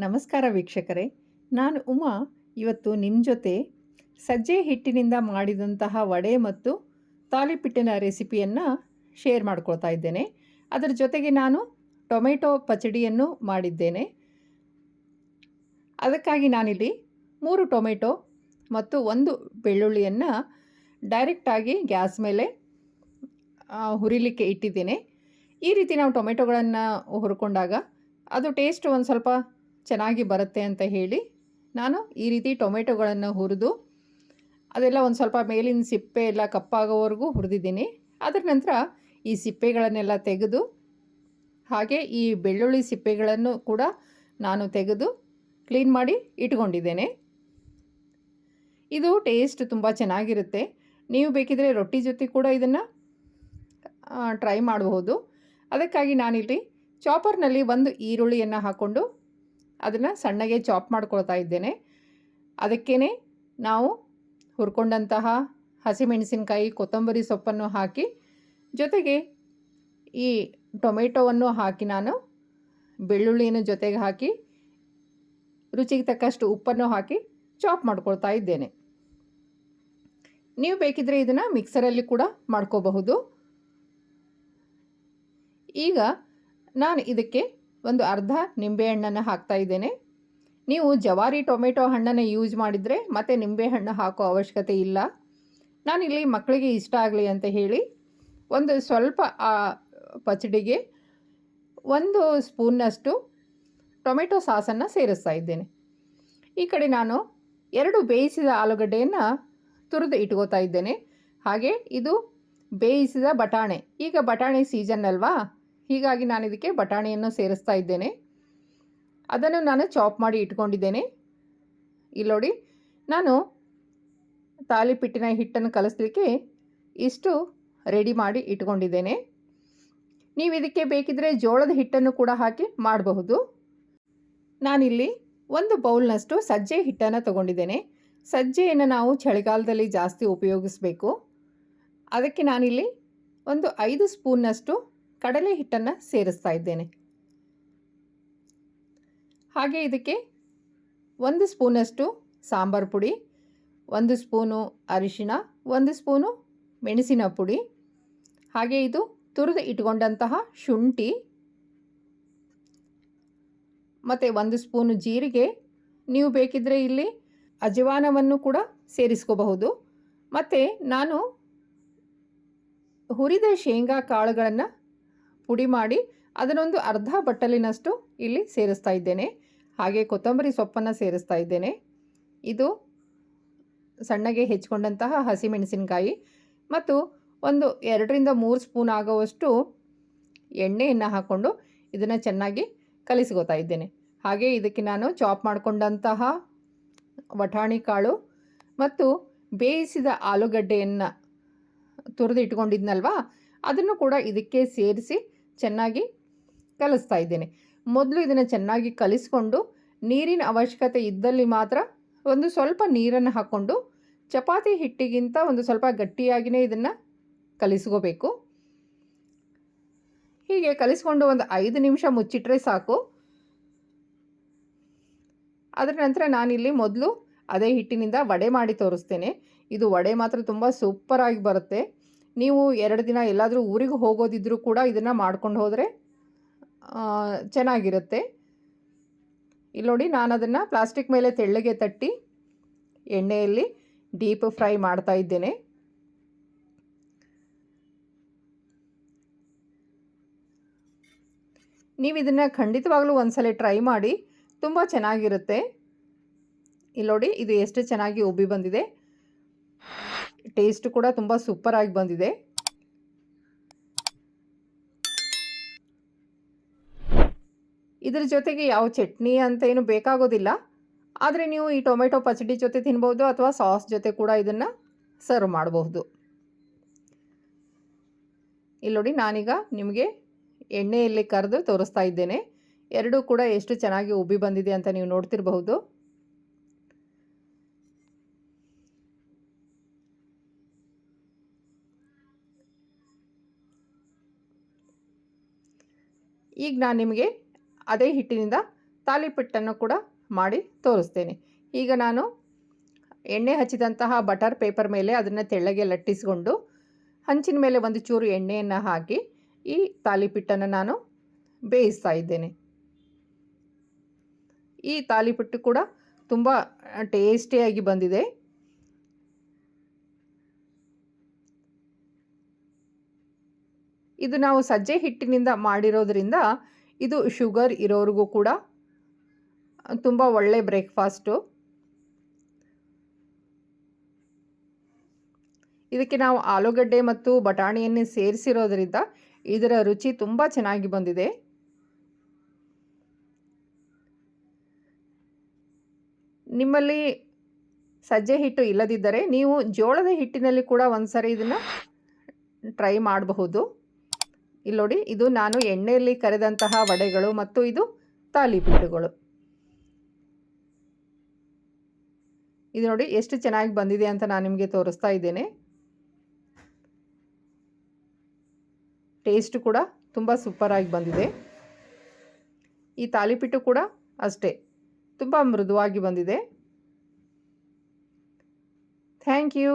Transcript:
ನಮಸ್ಕಾರ ವೀಕ್ಷಕರೇ, ನಾನು ಉಮಾ. ಇವತ್ತು ನಿಮ್ಮ ಜೊತೆ ಸಜ್ಜೆ ಹಿಟ್ಟಿನಿಂದ ಮಾಡಿದಂತಹ ವಡೆ ಮತ್ತು ತಾಲಿಪಿಟ್ಟಿನ ರೆಸಿಪಿಯನ್ನು ಶೇರ್ ಮಾಡ್ಕೊಳ್ತಾ ಇದ್ದೇನೆ. ಅದರ ಜೊತೆಗೆ ನಾನು ಟೊಮೆಟೊ ಪಚಡಿಯನ್ನು ಮಾಡಿದ್ದೇನೆ. ಅದಕ್ಕಾಗಿ ನಾನಿಲ್ಲಿ 3 ಟೊಮೆಟೊ ಮತ್ತು 1 ಬೆಳ್ಳುಳ್ಳಿಯನ್ನು ಡೈರೆಕ್ಟಾಗಿ ಗ್ಯಾಸ್ ಮೇಲೆ ಹುರಿಲಿಕ್ಕೆ ಇಟ್ಟಿದ್ದೇನೆ. ಈ ರೀತಿ ನಾವು ಟೊಮೆಟೊಗಳನ್ನು ಹುರ್ಕೊಂಡಾಗ ಅದು ಟೇಸ್ಟ್ ಒಂದು ಸ್ವಲ್ಪ ಚೆನ್ನಾಗಿ ಬರುತ್ತೆ ಅಂತ ಹೇಳಿ ನಾನು ಈ ರೀತಿ ಟೊಮೆಟೊಗಳನ್ನು ಹುರಿದು ಅದೆಲ್ಲ ಒಂದು ಸ್ವಲ್ಪ ಮೇಲಿನ ಸಿಪ್ಪೆ ಎಲ್ಲ ಕಪ್ಪಾಗೋವರೆಗೂ ಹುರಿದಿದ್ದೀನಿ. ಅದರ ನಂತರ ಈ ಸಿಪ್ಪೆಗಳನ್ನೆಲ್ಲ ತೆಗೆದು, ಹಾಗೆ ಈ ಬೆಳ್ಳುಳ್ಳಿ ಸಿಪ್ಪೆಗಳನ್ನು ಕೂಡ ನಾನು ತೆಗೆದು ಕ್ಲೀನ್ ಮಾಡಿ ಇಟ್ಕೊಂಡಿದ್ದೇನೆ. ಇದು ಟೇಸ್ಟ್ ತುಂಬ ಚೆನ್ನಾಗಿರುತ್ತೆ. ನೀವು ಬೇಕಿದ್ರೆ ರೊಟ್ಟಿ ಜೊತೆ ಕೂಡ ಇದನ್ನು ಟ್ರೈ ಮಾಡಬಹುದು. ಅದಕ್ಕಾಗಿ ನಾನಿಲ್ಲಿ ಚಾಪರ್ನಲ್ಲಿ 1 ಈರುಳ್ಳಿಯನ್ನು ಹಾಕ್ಕೊಂಡು ಅದನ್ನು ಸಣ್ಣಗೆ ಚಾಪ್ ಮಾಡ್ಕೊಳ್ತಾ ಇದ್ದೇನೆ. ಅದಕ್ಕೇ ನಾವು ಹುರ್ಕೊಂಡಂತಹ ಹಸಿಮೆಣಸಿನಕಾಯಿ, ಕೊತ್ತಂಬರಿ ಸೊಪ್ಪನ್ನು ಹಾಕಿ, ಜೊತೆಗೆ ಈ ಟೊಮೆಟೊವನ್ನು ಹಾಕಿ ನಾನು ಬೆಳ್ಳುಳ್ಳಿಯನ್ನು ಜೊತೆಗೆ ಹಾಕಿ ರುಚಿಗೆ ತಕ್ಕಷ್ಟು ಉಪ್ಪನ್ನು ಹಾಕಿ ಚಾಪ್ ಮಾಡ್ಕೊಳ್ತಾ ಇದ್ದೇನೆ. ನೀವು ಬೇಕಿದ್ರೆ ಇದನ್ನು ಮಿಕ್ಸರಲ್ಲಿ ಕೂಡ ಮಾಡ್ಕೋಬಹುದು. ಈಗ ನಾನು ಇದಕ್ಕೆ ಒಂದು ಅರ್ಧ ನಿಂಬೆಹಣ್ಣನ್ನು ಹಾಕ್ತಾ ಇದ್ದೇನೆ. ನೀವು ಜವಾರಿ ಟೊಮೆಟೊ ಹಣ್ಣನ್ನು ಯೂಸ್ ಮಾಡಿದರೆ ಮತ್ತೆ ನಿಂಬೆಹಣ್ಣು ಹಾಕೋ ಅವಶ್ಯಕತೆ ಇಲ್ಲ. ನಾನಿಲ್ಲಿ ಮಕ್ಕಳಿಗೆ ಇಷ್ಟ ಆಗಲಿ ಅಂತ ಹೇಳಿ ಒಂದು ಸ್ವಲ್ಪ ಪಚಡಿಗೆ 1 ಸ್ಪೂನ್ನಷ್ಟು ಟೊಮೆಟೊ ಸಾಸನ್ನು ಸೇರಿಸ್ತಾ ಇದ್ದೇನೆ. ಈ ಕಡೆ ನಾನು 2 ಬೇಯಿಸಿದ ಆಲೂಗಡ್ಡೆಯನ್ನು ತುರಿದು ಇಟ್ಕೋತಾ ಇದ್ದೇನೆ. ಹಾಗೆ ಇದು ಬೇಯಿಸಿದ ಬಟಾಣೆ. ಈಗ ಬಟಾಣಿ ಸೀಸನ್ ಅಲ್ವಾ, ಹೀಗಾಗಿ ನಾನು ಇದಕ್ಕೆ ಬಟಾಣಿಯನ್ನು ಸೇರಿಸ್ತಾ ಇದ್ದೇನೆ. ಅದನ್ನು ನಾನು ಚಾಪ್ ಮಾಡಿ ಇಟ್ಕೊಂಡಿದ್ದೇನೆ. ಇಲ್ಲಿ ನೋಡಿ, ನಾನು ತಾಲಿಪಿಟ್ಟಿನ ಹಿಟ್ಟನ್ನು ಕಲಿಸ್ಲಿಕ್ಕೆ ಇಷ್ಟು ರೆಡಿ ಮಾಡಿ ಇಟ್ಕೊಂಡಿದ್ದೇನೆ. ನೀವು ಇದಕ್ಕೆ ಬೇಕಿದ್ರೆ ಜೋಳದ ಹಿಟ್ಟನ್ನು ಕೂಡ ಹಾಕಿ ಮಾಡಬಹುದು. ನಾನಿಲ್ಲಿ 1 ಬೌಲ್ನಷ್ಟು ಸಜ್ಜೆ ಹಿಟ್ಟನ್ನು ತಗೊಂಡಿದ್ದೇನೆ. ಸಜ್ಜೆಯನ್ನು ನಾವು ಚಳಿಗಾಲದಲ್ಲಿ ಜಾಸ್ತಿ ಉಪಯೋಗಿಸಬೇಕು. ಅದಕ್ಕೆ ನಾನಿಲ್ಲಿ ಒಂದು 5 ಸ್ಪೂನ್ನಷ್ಟು ಕಡಲೆ ಹಿಟ್ಟನ್ನು ಸೇರಿಸ್ತಾ ಇದ್ದೇನೆ. ಹಾಗೆ ಇದಕ್ಕೆ 1 ಸ್ಪೂನಷ್ಟು ಸಾಂಬಾರು ಪುಡಿ, 1 ಸ್ಪೂನು ಅರಿಶಿಣ, 1 ಸ್ಪೂನು ಮೆಣಸಿನ ಪುಡಿ, ಹಾಗೆ ಇದು ತುರಿದು ಇಟ್ಕೊಂಡಂತಹ ಶುಂಠಿ ಮತ್ತು 1 ಸ್ಪೂನು ಜೀರಿಗೆ. ನೀವು ಬೇಕಿದ್ದರೆ ಇಲ್ಲಿ ಅಜವಾನವನ್ನು ಕೂಡ ಸೇರಿಸ್ಕೋಬಹುದು. ಮತ್ತು ನಾನು ಹುರಿದ ಶೇಂಗಾ ಕಾಳುಗಳನ್ನು ಪುಡಿ ಮಾಡಿ ಅದನ್ನೊಂದು ಅರ್ಧ ಬಟ್ಟಲಿನಷ್ಟು ಇಲ್ಲಿ ಸೇರಿಸ್ತಾ ಇದ್ದೇನೆ. ಹಾಗೆ ಕೊತ್ತಂಬರಿ ಸೊಪ್ಪನ್ನು ಸೇರಿಸ್ತಾ ಇದ್ದೇನೆ. ಇದು ಸಣ್ಣಗೆ ಹೆಚ್ಚಿಕೊಂಡಂತಹ ಹಸಿಮೆಣಸಿನಕಾಯಿ ಮತ್ತು ಒಂದು 2ರಿಂದ 3 ಸ್ಪೂನ್ ಆಗುವಷ್ಟು ಎಣ್ಣೆಯನ್ನು ಹಾಕ್ಕೊಂಡು ಇದನ್ನು ಚೆನ್ನಾಗಿ ಕಲಿಸ್ಕೋತಾ ಇದ್ದೇನೆ. ಹಾಗೆ ಇದಕ್ಕೆ ನಾನು ಚಾಪ್ ಮಾಡಿಕೊಂಡಂತಹ ಬಟಾಣಿ ಕಾಳು ಮತ್ತು ಬೇಯಿಸಿದ ಆಲೂಗಡ್ಡೆಯನ್ನು ತುರಿದು ಇಟ್ಕೊಂಡಿದ್ನಲ್ವಾ, ಅದನ್ನು ಕೂಡ ಇದಕ್ಕೆ ಸೇರಿಸಿ ಚೆನ್ನಾಗಿ ಕಲಿಸ್ತಾ ಇದ್ದೇನೆ. ಮೊದಲು ಇದನ್ನು ಚೆನ್ನಾಗಿ ಕಲಿಸ್ಕೊಂಡು ನೀರಿನ ಅವಶ್ಯಕತೆ ಇದ್ದಲ್ಲಿ ಮಾತ್ರ ಒಂದು ಸ್ವಲ್ಪ ನೀರನ್ನು ಹಾಕ್ಕೊಂಡು ಚಪಾತಿ ಹಿಟ್ಟಿಗಿಂತ ಒಂದು ಸ್ವಲ್ಪ ಗಟ್ಟಿಯಾಗಿಯೇ ಇದನ್ನು ಕಲಿಸ್ಕೋಬೇಕು. ಹೀಗೆ ಕಲಿಸ್ಕೊಂಡು ಒಂದು 5 ನಿಮಿಷ ಮುಚ್ಚಿಟ್ರೆ ಸಾಕು. ಅದರ ನಂತರ ನಾನಿಲ್ಲಿ ಮೊದಲು ಅದೇ ಹಿಟ್ಟಿನಿಂದ ವಡೆ ಮಾಡಿ ತೋರಿಸ್ತೇನೆ. ಇದು ವಡೆ ಮಾತ್ರ ತುಂಬ ಸೂಪರಾಗಿ ಬರುತ್ತೆ. ನೀವು 2 ದಿನ ಎಲ್ಲಾದರೂ ಊರಿಗೆ ಹೋಗೋದಿದ್ರೂ ಕೂಡ ಇದನ್ನು ಮಾಡ್ಕೊಂಡು ಹೋದರೆ ಚೆನ್ನಾಗಿರುತ್ತೆ. ಇಲ್ಲಿ ನೋಡಿ, ನಾನು ಅದನ್ನು ಪ್ಲಾಸ್ಟಿಕ್ ಮೇಲೆ ತೆಳ್ಳಗೆ ತಟ್ಟಿ ಎಣ್ಣೆಯಲ್ಲಿ ಡೀಪ್ ಫ್ರೈ ಮಾಡ್ತಾ ಇದ್ದೇನೆ. ನೀವು ಇದನ್ನು ಖಂಡಿತವಾಗ್ಲೂ ಒಂದ್ಸಲ ಟ್ರೈ ಮಾಡಿ, ತುಂಬ ಚೆನ್ನಾಗಿರುತ್ತೆ. ಇಲ್ಲಿ ನೋಡಿ, ಇದು ಎಷ್ಟು ಚೆನ್ನಾಗಿ ಉಬ್ಬಿ ಬಂದಿದೆ. ಟೇಸ್ಟ್ ಕೂಡ ತುಂಬ ಸೂಪರಾಗಿ ಬಂದಿದೆ. ಇದರ ಜೊತೆಗೆ ಯಾವ ಚಟ್ನಿ ಅಂತ ಏನು ಬೇಕಾಗೋದಿಲ್ಲ. ಆದರೆ ನೀವು ಈ ಟೊಮೆಟೊ ಪಚಡಿ ಜೊತೆ ತಿನ್ಬೋದು ಅಥವಾ ಸಾಸ್ ಜೊತೆ ಕೂಡ ಇದನ್ನು ಸರ್ವ್ ಮಾಡಬಹುದು. ಇಲ್ಲಿ ನೋಡಿ, ನಾನೀಗ ನಿಮಗೆ ಎಣ್ಣೆಯಲ್ಲಿ ಕರೆದು ತೋರಿಸ್ತಾ ಇದ್ದೇನೆ. ಎರಡೂ ಕೂಡ ಎಷ್ಟು ಚೆನ್ನಾಗಿ ಉಬ್ಬಿ ಬಂದಿದೆ ಅಂತ ನೀವು ನೋಡ್ತಿರಬಹುದು. ಈಗ ನಾನು ನಿಮಗೆ ಅದೇ ಹಿಟ್ಟಿನಿಂದ ತಾಲಿಪಟ್ಟನ್ನು ಕೂಡ ಮಾಡಿ ತೋರಿಸ್ತೇನೆ. ಈಗ ನಾನು ಎಣ್ಣೆ ಹಚ್ಚಿದಂತಹ ಬಟರ್ ಪೇಪರ್ ಮೇಲೆ ಅದನ್ನು ತೆಳ್ಳಗೆ ಲಟ್ಟಿಸಿಕೊಂಡು ಹಂಚಿನ ಮೇಲೆ ಒಂದು ಚೂರು ಎಣ್ಣೆಯನ್ನು ಹಾಕಿ ಈ ತಾಲಿಪಟ್ಟನ್ನು ನಾನು ಬೇಯಿಸ್ತಾ ಇದ್ದೇನೆ. ಈ ತಾಲಿಪಟ್ಟು ಕೂಡ ತುಂಬ ಟೇಸ್ಟಿಯಾಗಿ ಬಂದಿದೆ. ಇದು ನಾವು ಸಜ್ಜೆ ಹಿಟ್ಟಿನಿಂದ ಮಾಡಿರೋದ್ರಿಂದ ಇದು ಶುಗರ್ ಇರೋರಿಗೂ ಕೂಡ ತುಂಬ ಒಳ್ಳೆ ಬ್ರೇಕ್ಫಾಸ್ಟು. ಇದಕ್ಕೆ ನಾವು ಆಲೂಗಡ್ಡೆ ಮತ್ತು ಬಟಾಣಿಯನ್ನು ಸೇರಿಸಿರೋದ್ರಿಂದ ಇದರ ರುಚಿ ತುಂಬ ಚೆನ್ನಾಗಿ ಬಂದಿದೆ. ನಿಮ್ಮಲ್ಲಿ ಸಜ್ಜೆ ಹಿಟ್ಟು ಇಲ್ಲದಿದ್ದರೆ ನೀವು ಜೋಳದ ಹಿಟ್ಟಿನಲ್ಲಿ ಕೂಡ ಒಂದ್ಸರಿ ಇದನ್ನು ಟ್ರೈ ಮಾಡಬಹುದು. ಇಲ್ಲಿ ನೋಡಿ, ಇದು ನಾನು ಎಣ್ಣೆಯಲ್ಲಿ ಕರೆದಂತಹ ವಡೆಗಳು ಮತ್ತು ಇದು ತಾಲಿಪಟ್ಟುಗಳು. ಇದು ನೋಡಿ ಎಷ್ಟು ಚೆನ್ನಾಗಿ ಬಂದಿದೆ ಅಂತ ನಾನು ನಿಮಗೆ ತೋರಿಸ್ತಾ ಇದ್ದೇನೆ. ಟೇಸ್ಟ್ ಕೂಡ ತುಂಬ ಸೂಪರಾಗಿ ಬಂದಿದೆ. ಈ ತಾಲಿಪಟ್ಟು ಕೂಡ ಅಷ್ಟೇ ತುಂಬ ಮೃದುವಾಗಿ ಬಂದಿದೆ. Thank you.